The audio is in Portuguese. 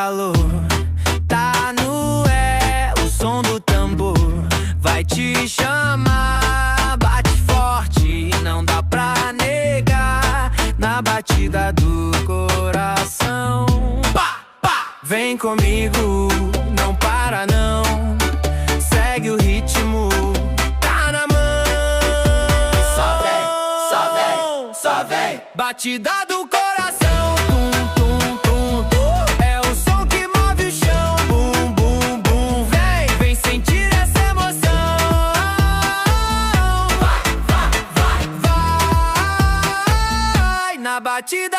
calor. Tá no o som do tambor vai te chamar. Bate forte, não dá pra negar. Na batida do coração, pá, pá. Vem comigo, não para não. Segue o ritmo, tá na mão. Só vem, só vem, só vem. Batida do coração, tum, tum, tum, tum. É o som que move o chão, bum, bum, bum. Vem, vem sentir essa emoção. Vai, vai, vai, vai. Na batida